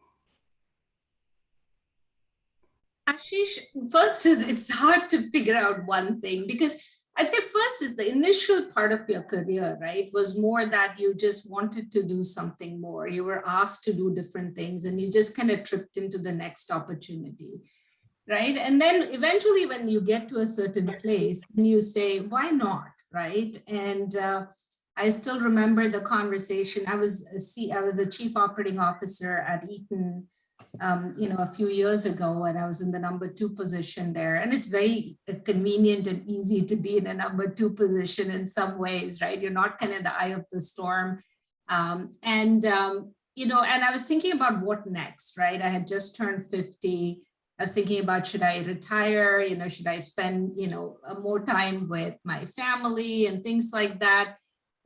Ashish, first is it's hard to figure out one thing, because I'd say first is the initial part of your career, right, was more that you just wanted to do something more. You were asked to do different things and you just kind of tripped into the next opportunity, right? And then eventually when you get to a certain place, then you say, why not, right? And I still remember the conversation. I was a chief operating officer at Eaton a few years ago, and I was in the number 2 position there. And it's very convenient and easy to be in a number 2 position in some ways, right? You're not kind of the eye of the storm. And I was thinking about what next, right? I had just turned 50. I was thinking about, should I retire? Should I spend, more time with my family and things like that?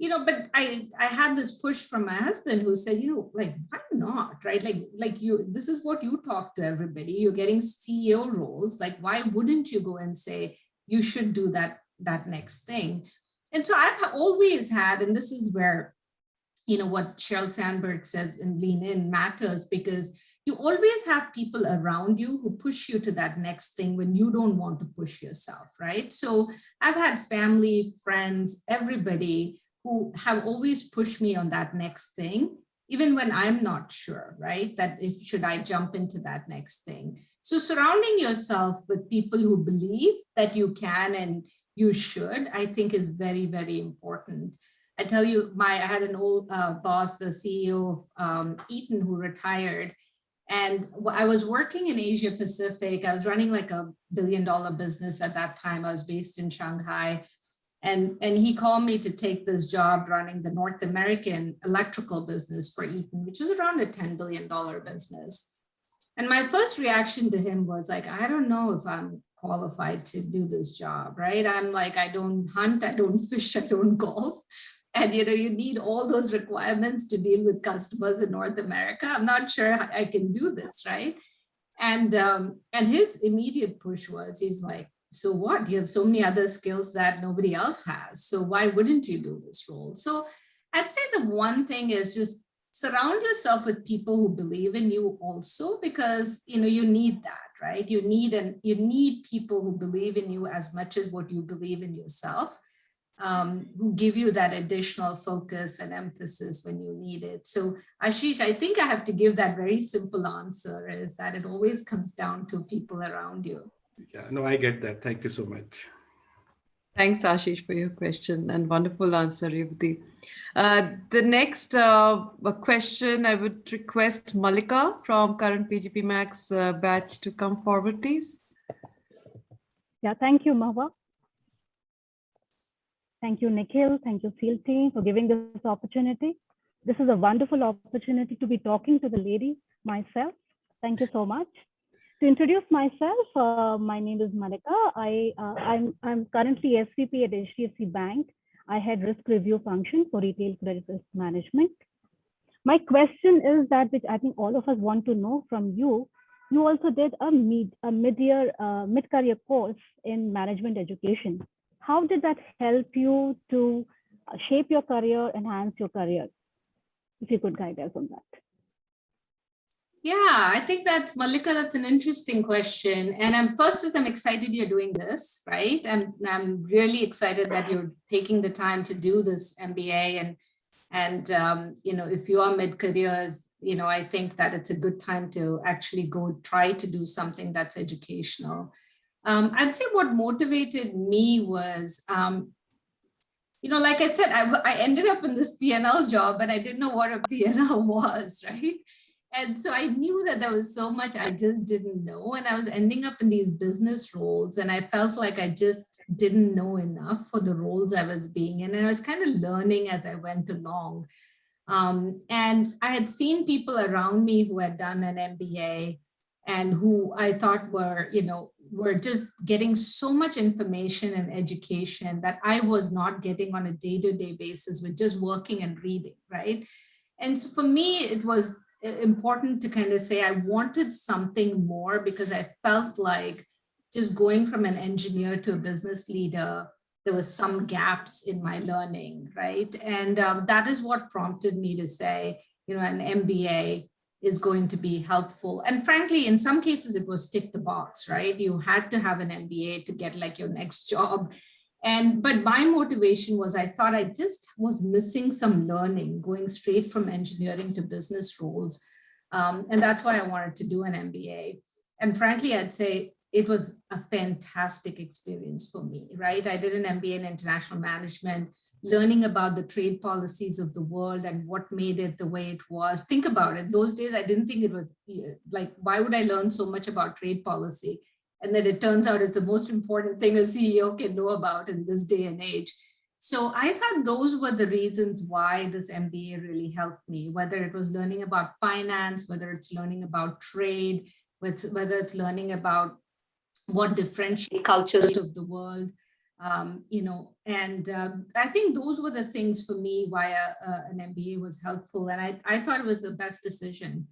But I had this push from my husband who said, why not, right? This is what you talk to everybody. You're getting CEO roles. Like, why wouldn't you go and say, you should do that next thing? And so I've always had, and this is where, what Sheryl Sandberg says in Lean In matters, because you always have people around you who push you to that next thing when you don't want to push yourself, right? So I've had family, friends, everybody who have always pushed me on that next thing, even when I'm not sure, right? That should I jump into that next thing? So surrounding yourself with people who believe that you can and you should, I think is very, very important. I tell you, I had an old boss, the CEO of Eaton, who retired. And I was working in Asia Pacific. I was running like $1 billion business at that time. I was based in Shanghai. And he called me to take this job running the North American electrical business for Eaton, which was around a $10 billion business. And my first reaction to him was like, I don't know if I'm qualified to do this job, right? I'm like, I don't hunt, I don't fish, I don't golf. And you need all those requirements to deal with customers in North America. I'm not sure I can do this, right? And his immediate push was, he's like, so what? You have so many other skills that nobody else has. So why wouldn't you do this role? So I'd say the one thing is just surround yourself with people who believe in you also, because you need that, right? You need people who believe in you as much as what you believe in yourself, who give you that additional focus and emphasis when you need it. So Ashish, I think I have to give that very simple answer, is that it always comes down to people around you. Yeah, no, I get that. Thank you so much. Thanks, Ashish, for your question, and wonderful answer, Revathi. The next question, I would request Malika from current PGPMAX batch to come forward, please. Yeah, thank you, Mahua. Thank you, Nikhil. Thank you, field team, for giving this opportunity. This is a wonderful opportunity to be talking to the lady myself. Thank you so much. To introduce myself, my name is Malika. I'm currently SVP at HDFC Bank. I head risk review function for retail credit risk management. My question is that, which I think all of us want to know from you, you also did a mid-career course in management education. How did that help you to shape your career, enhance your career? If you could guide us on that. Yeah, I think that's, Malika, that's an interesting question. And I'm excited you're doing this, right? And I'm really excited that you're taking the time to do this MBA. And if you are mid-careers, I think that it's a good time to actually go try to do something that's educational. I'd say what motivated me was, like I said, I ended up in this P&L job and I didn't know what a P&L was, right? And so I knew that there was so much I just didn't know. And I was ending up in these business roles and I felt like I just didn't know enough for the roles I was being in. And I was kind of learning as I went along. And I had seen people around me who had done an MBA and who I thought were just getting so much information and education that I was not getting on a day-to-day basis with just working and reading, right? And so for me, it was important to kind of say I wanted something more because I felt like just going from an engineer to a business leader, there was some gaps in my learning, right? And that is what prompted me to say, an MBA is going to be helpful. And frankly, in some cases, it was tick the box, right? You had to have an MBA to get like your next job. But my motivation was I thought I just was missing some learning, going straight from engineering to business roles. And that's why I wanted to do an MBA. And frankly, I'd say it was a fantastic experience for me, right? I did an MBA in international management, learning about the trade policies of the world and what made it the way it was. Think about it. Those days, I didn't think it was like, why would I learn so much about trade policy? And then it turns out it's the most important thing a CEO can know about in this day and age. So I thought those were the reasons why this MBA really helped me, whether it was learning about finance, whether it's learning about trade, whether it's learning about what differentiate cultures of the world, I think those were the things for me why an MBA was helpful. And I thought it was the best decision.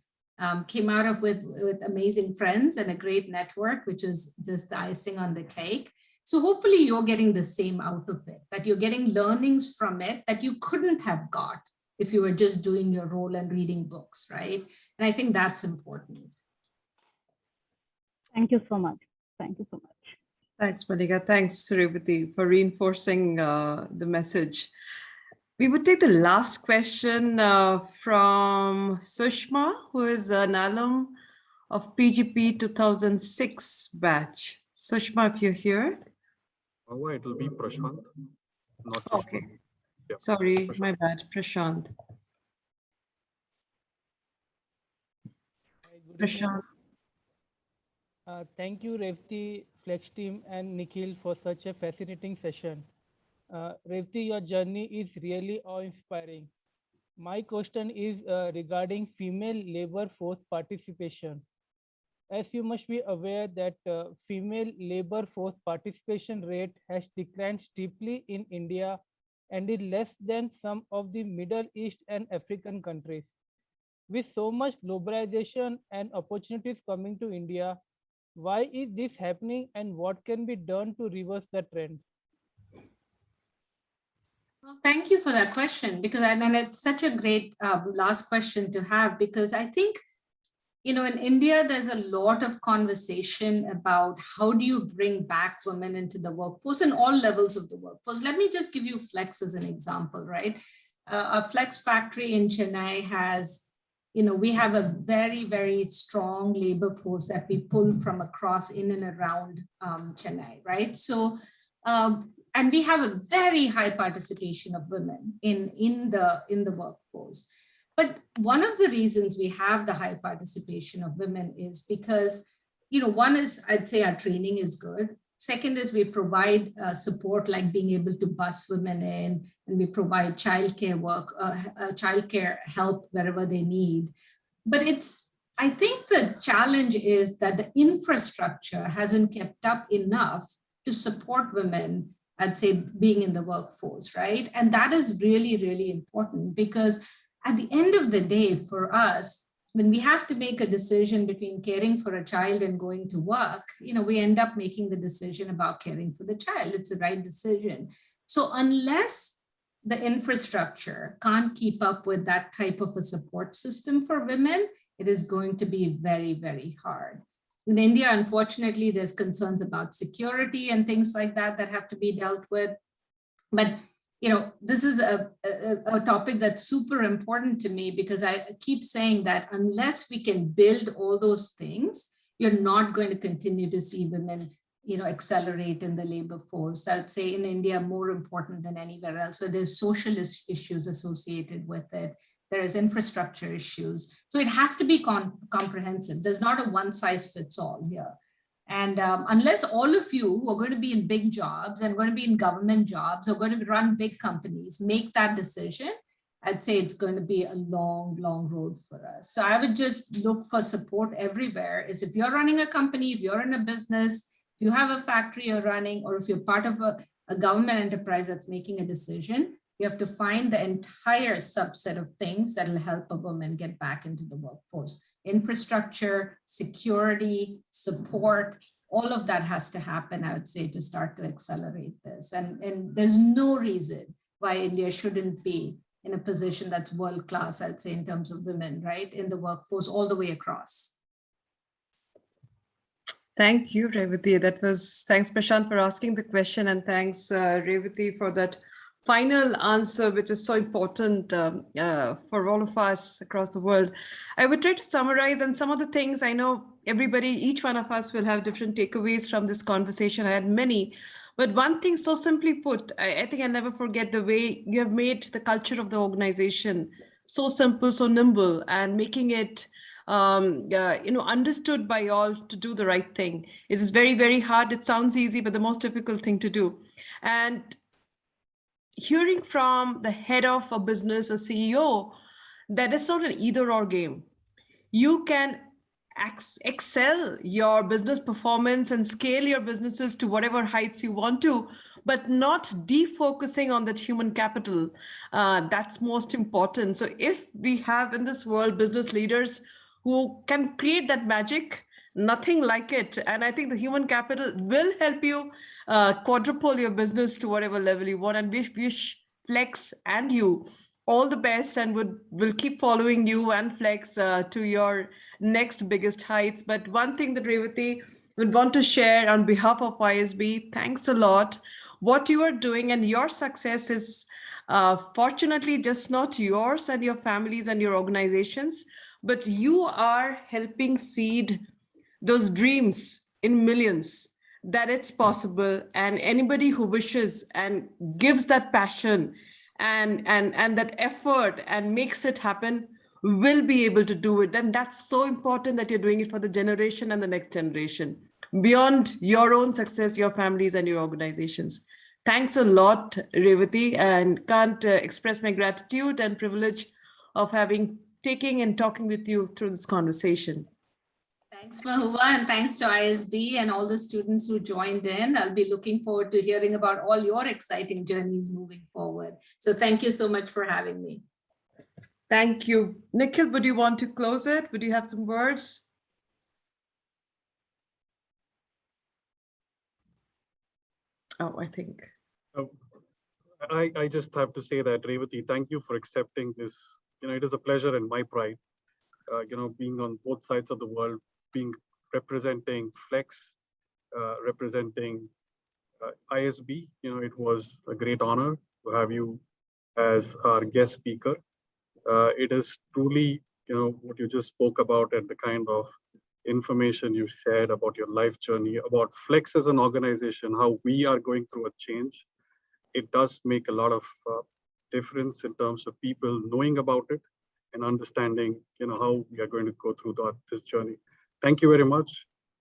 Came out of with amazing friends and a great network, which is just the icing on the cake. So hopefully you're getting the same out of it, that you're getting learnings from it that you couldn't have got if you were just doing your role and reading books, right? And I think that's important. Thank you so much. Thank you so much. Thanks, Malika. Thanks, Revathi, for reinforcing the message. We would take the last question from Sushma, who is an alum of PGP 2006 batch. Sushma, if you're here. Oh, it will be Prashant, not Sushma. Okay. Yeah, sorry, Prashant. My bad, Prashant. Prashant. Thank you, Revathi, Flex team, and Nikhil for such a fascinating session. Revathi, your journey is really awe-inspiring. My question is regarding female labor force participation. As you must be aware that female labor force participation rate has declined steeply in India and is less than some of the Middle East and African countries. With so much globalization and opportunities coming to India, why is this happening and what can be done to reverse the trend? Well, thank you for that question, because and it's such a great last question to have, because I think, in India, there's a lot of conversation about how do you bring back women into the workforce and all levels of the workforce. Let me just give you Flex as an example, right? A Flex factory in Chennai has, we have a very, very strong labor force that we pull from across in and around Chennai, right? So, and we have a very high participation of women in the workforce. But one of the reasons we have the high participation of women is because, one is, I'd say our training is good. Second is we provide support, like being able to bus women in, and we provide childcare childcare help wherever they need. But I think the challenge is that the infrastructure hasn't kept up enough to support women, I'd say, being in the workforce, right? And that is really, really important, because at the end of the day, for us, when we have to make a decision between caring for a child and going to work, we end up making the decision about caring for the child. It's the right decision. So unless the infrastructure can't keep up with that type of a support system for women, it is going to be very, very hard. In India, unfortunately, there's concerns about security and things like that have to be dealt with. But this is a topic that's super important to me, because I keep saying that unless we can build all those things, you're not going to continue to see women, accelerate in the labor force. I'd say in India, more important than anywhere else, where there's social issues associated with it. There is infrastructure issues. So it has to be comprehensive. There's not a one size fits all here. And unless all of you who are going to be in big jobs and going to be in government jobs or going to run big companies make that decision, I'd say it's going to be a long, long road for us. So I would just look for support everywhere. Is if you're running a company, if you're in a business, if you have a factory you're running, or if you're part of a government enterprise that's making a decision, you have to find the entire subset of things that will help a woman get back into the workforce. Infrastructure, security, support, all of that has to happen, I would say, to start to accelerate this. And there's no reason why India shouldn't be in a position that's world-class, I'd say, in terms of women, right, in the workforce all the way across. Thank you, Revathi. Thanks, Prashant, for asking the question, and thanks, Revathi, for that final answer, which is so important for all of us across the world. I would try to summarize, and some of the things I know each one of us will have different takeaways from this conversation. I had many, but one thing so simply put, I think I'll never forget the way you have made the culture of the organization so simple, so nimble, and making it understood by all to do the right thing. It is very, very hard. It sounds easy, but the most difficult thing to do. And hearing from the head of a business, a CEO, that it's not an either or game. You can excel your business performance and scale your businesses to whatever heights you want to, but not defocusing on that human capital. That's most important. So if we have in this world business leaders who can create that magic, nothing like it. And I think the human capital will help you quadruple your business to whatever level you want. And wish Flex and you all the best, and will keep following you and Flex to your next biggest heights. But one thing that Revathi would want to share on behalf of ISB, thanks a lot. What you are doing and your success is fortunately just not yours and your families and your organizations, but you are helping seed those dreams in millions, that it's possible. And anybody who wishes and gives that passion and that effort and makes it happen will be able to do it. Then that's so important that you're doing it for the generation and the next generation, beyond your own success, your families and your organizations. Thanks a lot, Revathi, and can't express my gratitude and privilege of taking and talking with you through this conversation. Thanks, Mahua, and thanks to ISB and all the students who joined in. I'll be looking forward to hearing about all your exciting journeys moving forward. So thank you so much for having me. Thank you. Nikhil, would you want to close it? Would you have some words? Oh, I think. I just have to say that, Revathi, thank you for accepting this. It is a pleasure and my pride, being on both sides of the world, representing Flex, representing ISB. It was a great honor to have you as our guest speaker. It is truly, what you just spoke about and the kind of information you shared about your life journey, about Flex as an organization, how we are going through a change. It does make a lot of difference in terms of people knowing about it and understanding, how we are going to go through this journey. Thank you very much.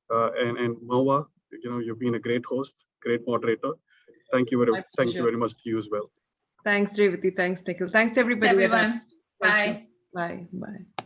And Mahua, you've been a great host, great moderator. Thank you very much to you as well. Thanks, Revathi. Thanks, Nikhil. Thanks, everybody. Thanks, everyone. Bye. Bye. Bye.